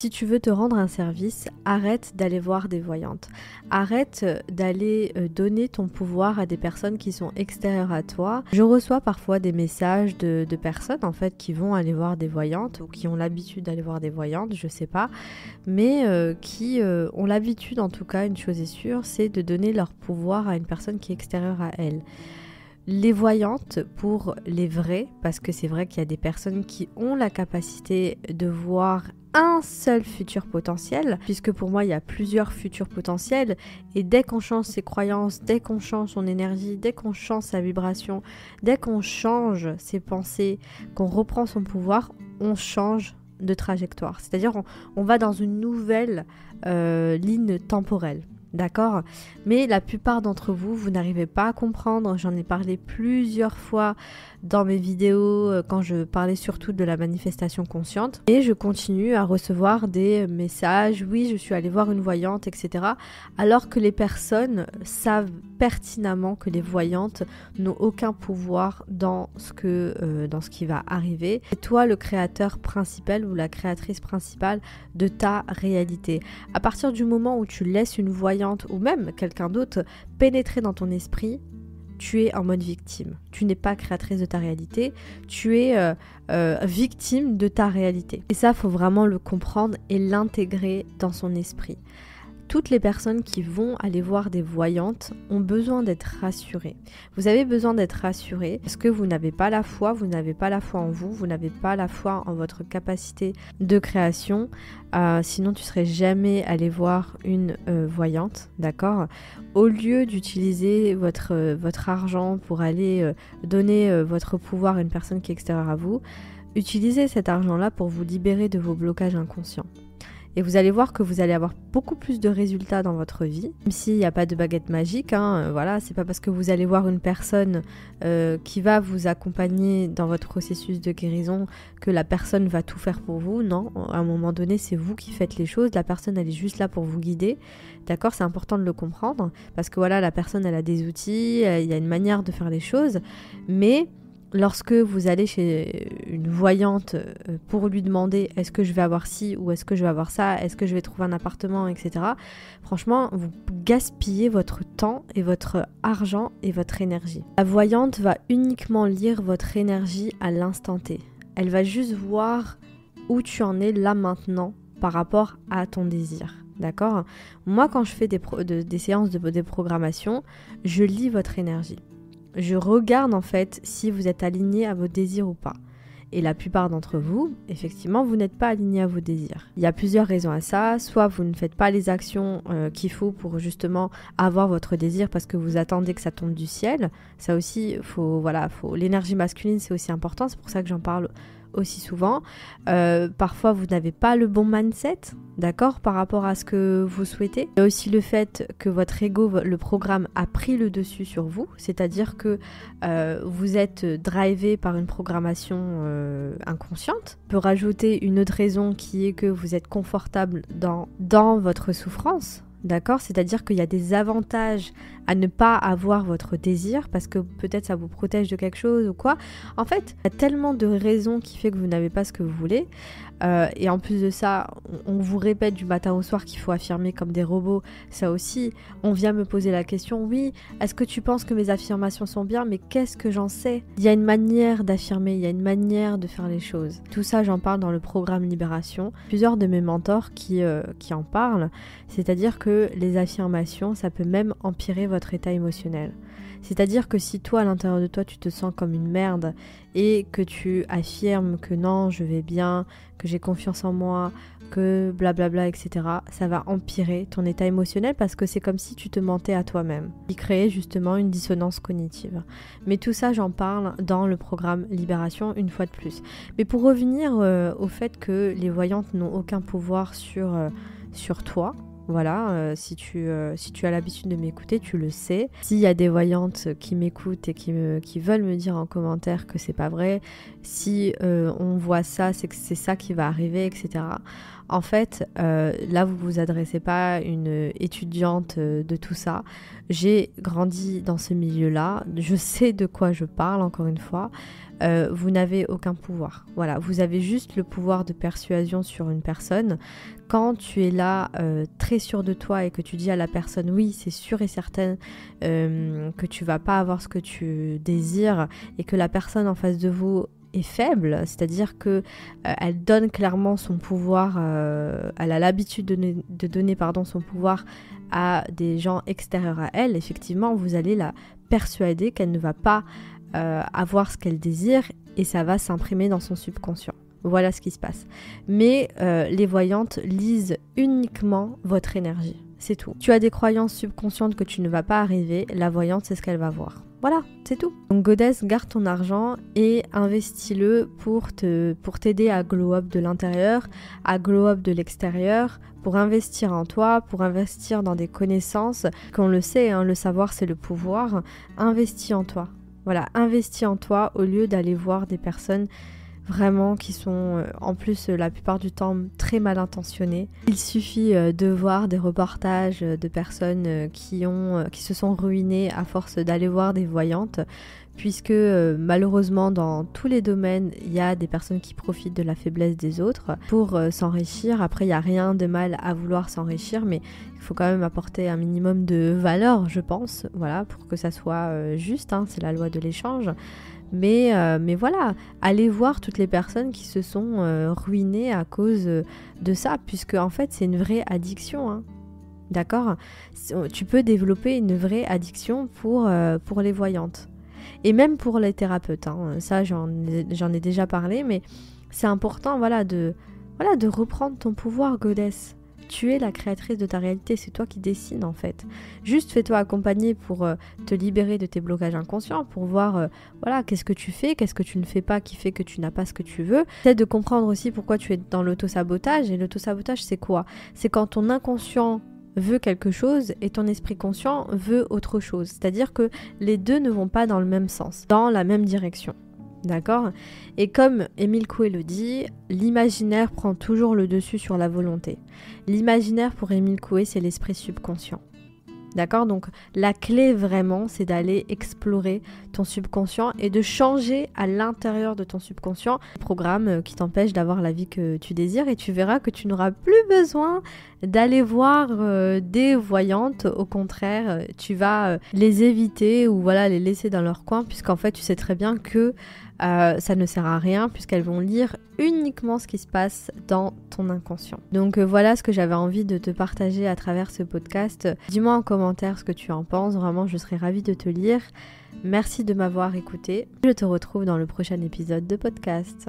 Si tu veux te rendre un service, arrête d'aller voir des voyantes. Arrête d'aller donner ton pouvoir à des personnes qui sont extérieures à toi. Je reçois parfois des messages de personnes en fait qui vont aller voir des voyantes ou qui ont l'habitude d'aller voir des voyantes, je sais pas, mais qui ont l'habitude, en tout cas, une chose est sûre, c'est de donner leur pouvoir à une personne qui est extérieure à elles. Les voyantes, pour les vrais, parce que c'est vrai qu'il y a des personnes qui ont la capacité de voir un seul futur potentiel, puisque pour moi il y a plusieurs futurs potentiels, et dès qu'on change ses croyances, dès qu'on change son énergie, dès qu'on change sa vibration, dès qu'on change ses pensées, qu'on reprend son pouvoir, on change de trajectoire. C'est-à-dire on va dans une nouvelle ligne temporelle. D'accord? Mais la plupart d'entre vous, vous n'arrivez pas à comprendre. J'en ai parlé plusieurs fois dans mes vidéos quand je parlais surtout de la manifestation consciente. Et je continue à recevoir des messages, oui, je suis allée voir une voyante, etc. Alors que les personnes savent pertinemment que les voyantes n'ont aucun pouvoir dans ce qui va arriver. C'est toi le créateur principal ou la créatrice principale de ta réalité. À partir du moment où tu laisses une voyante ou même quelqu'un d'autre pénétrer dans ton esprit, tu es en mode victime. Tu n'es pas créatrice de ta réalité, tu es victime de ta réalité. Et ça, il faut vraiment le comprendre et l'intégrer dans son esprit. Toutes les personnes qui vont aller voir des voyantes ont besoin d'être rassurées. Vous avez besoin d'être rassuré parce que vous n'avez pas la foi, vous n'avez pas la foi en vous, vous n'avez pas la foi en votre capacité de création. Sinon, tu serais jamais allé voir une voyante, d'accord? Au lieu d'utiliser votre argent pour aller donner votre pouvoir à une personne qui est extérieure à vous, utilisez cet argent-là pour vous libérer de vos blocages inconscients. Et vous allez voir que vous allez avoir beaucoup plus de résultats dans votre vie, même s'il n'y a pas de baguette magique. Voilà, c'est pas parce que vous allez voir une personne qui va vous accompagner dans votre processus de guérison que la personne va tout faire pour vous. Non, à un moment donné, c'est vous qui faites les choses. La personne, elle est juste là pour vous guider. D'accord, c'est important de le comprendre parce que voilà, la personne, elle a des outils, il y a une manière de faire les choses, mais lorsque vous allez chez une voyante pour lui demander est-ce que je vais avoir ci ou est-ce que je vais avoir ça, est-ce que je vais trouver un appartement, etc. Franchement, vous gaspillez votre temps et votre argent et votre énergie. La voyante va uniquement lire votre énergie à l'instant T. Elle va juste voir où tu en es là maintenant par rapport à ton désir. D'accord ? Moi, quand je fais des séances de déprogrammation, je lis votre énergie. Je regarde en fait si vous êtes aligné à vos désirs ou pas. Et la plupart d'entre vous, effectivement, vous n'êtes pas aligné à vos désirs. Il y a plusieurs raisons à ça. Soit vous ne faites pas les actions qu'il faut justement avoir votre désir parce que vous attendez que ça tombe du ciel. Ça aussi, l'énergie masculine, c'est aussi important. C'est pour ça que j'en parle aussi souvent. Parfois, vous n'avez pas le bon mindset, d'accord, par rapport à ce que vous souhaitez. Il y a aussi le fait que votre ego, le programme, a pris le dessus sur vous, c'est-à-dire que vous êtes drivé par une programmation inconsciente. On peut rajouter une autre raison qui est que vous êtes confortable dans votre souffrance. D'accord, c'est-à-dire qu'il y a des avantages à ne pas avoir votre désir parce que peut-être ça vous protège de quelque chose ou quoi. En fait, il y a tellement de raisons qui fait que vous n'avez pas ce que vous voulez. Et en plus de ça, on vous répète du matin au soir qu'il faut affirmer comme des robots. Ça aussi, on vient me poser la question, oui, est-ce que tu penses que mes affirmations sont bien? Mais qu'est-ce que j'en sais? Il y a une manière d'affirmer, il y a une manière de faire les choses. Tout ça, j'en parle dans le programme Libération. Plusieurs de mes mentors qui en parlent, c'est-à-dire que les affirmations, ça peut même empirer votre état émotionnel. C'est-à-dire que si toi, à l'intérieur de toi, tu te sens comme une merde et que tu affirmes que non, je vais bien, que j'ai confiance en moi, que blablabla, etc., ça va empirer ton état émotionnel parce que c'est comme si tu te mentais à toi-même, qui crée justement une dissonance cognitive. Mais tout ça, j'en parle dans le programme Libération une fois de plus. Mais pour revenir au fait que les voyantes n'ont aucun pouvoir sur toi, voilà, si tu as l'habitude de m'écouter, tu le sais. S'il y a des voyantes qui m'écoutent et qui veulent me dire en commentaire que c'est pas vrai, si on voit ça, c'est que c'est ça qui va arriver, etc. En fait, là, vous vous adressez pas à une étudiante de tout ça. J'ai grandi dans ce milieu-là. Je sais de quoi je parle, encore une fois. Vous n'avez aucun pouvoir. Voilà, vous avez juste le pouvoir de persuasion sur une personne. Quand tu es là très sûr de toi et que tu dis à la personne oui, c'est sûr et certain que tu vas pas avoir ce que tu désires et que la personne en face de vous est faible, c'est-à-dire que elle donne clairement son pouvoir, elle a l'habitude de donner son pouvoir à des gens extérieurs à elle, effectivement vous allez la persuader qu'elle ne va pas avoir ce qu'elle désire et ça va s'imprimer dans son subconscient. Voilà ce qui se passe. Mais les voyantes lisent uniquement votre énergie, c'est tout. Tu as des croyances subconscientes que tu ne vas pas arriver, la voyante c'est ce qu'elle va voir. Voilà, c'est tout. Donc Goddess, garde ton argent et investis-le pour t'aider à glow up de l'intérieur, à glow up de l'extérieur, pour investir en toi, pour investir dans des connaissances. Qu'on le sait, hein, le savoir c'est le pouvoir. Investis en toi. Voilà, investis en toi au lieu d'aller voir des personnes vraiment qui sont en plus la plupart du temps très mal intentionnées. Il suffit de voir des reportages de personnes qui se sont ruinées à force d'aller voir des voyantes, puisque malheureusement dans tous les domaines il y a des personnes qui profitent de la faiblesse des autres pour s'enrichir. Après il n'y a rien de mal à vouloir s'enrichir, mais il faut quand même apporter un minimum de valeur, je pense, voilà, pour que ça soit juste, hein, c'est la loi de l'échange. Mais voilà, allez voir toutes les personnes qui se sont ruinées à cause de ça, puisque en fait c'est une vraie addiction, hein. D'accord ? Tu peux développer une vraie addiction pour les voyantes. Et même pour les thérapeutes, hein. Ça j'en ai déjà parlé, mais c'est important de reprendre ton pouvoir, Goddess. Tu es la créatrice de ta réalité, c'est toi qui décides en fait. Juste fais-toi accompagner pour te libérer de tes blocages inconscients, pour voir qu'est-ce que tu fais, qu'est-ce que tu ne fais pas qui fait que tu n'as pas ce que tu veux. Peut-être de comprendre aussi pourquoi tu es dans l'autosabotage. Et l'autosabotage c'est quoi ? C'est quand ton inconscient veut quelque chose et ton esprit conscient veut autre chose. C'est-à-dire que les deux ne vont pas dans le même sens, dans la même direction. D'accord ? Et comme Émile Coué le dit, l'imaginaire prend toujours le dessus sur la volonté. L'imaginaire pour Émile Coué, c'est l'esprit subconscient. D'accord ? Donc la clé vraiment, c'est d'aller explorer ton subconscient et de changer à l'intérieur de ton subconscient les programmes qui t'empêchent d'avoir la vie que tu désires, et tu verras que tu n'auras plus besoin d'aller voir des voyantes. Au contraire, tu vas les éviter ou les laisser dans leur coin, puisqu'en fait tu sais très bien que ça ne sert à rien, puisqu'elles vont lire uniquement ce qui se passe dans ton inconscient. Donc voilà ce que j'avais envie de te partager à travers ce podcast. Dis-moi en commentaire ce que tu en penses, vraiment je serais ravie de te lire. Merci de m'avoir écouté. Je te retrouve dans le prochain épisode de podcast.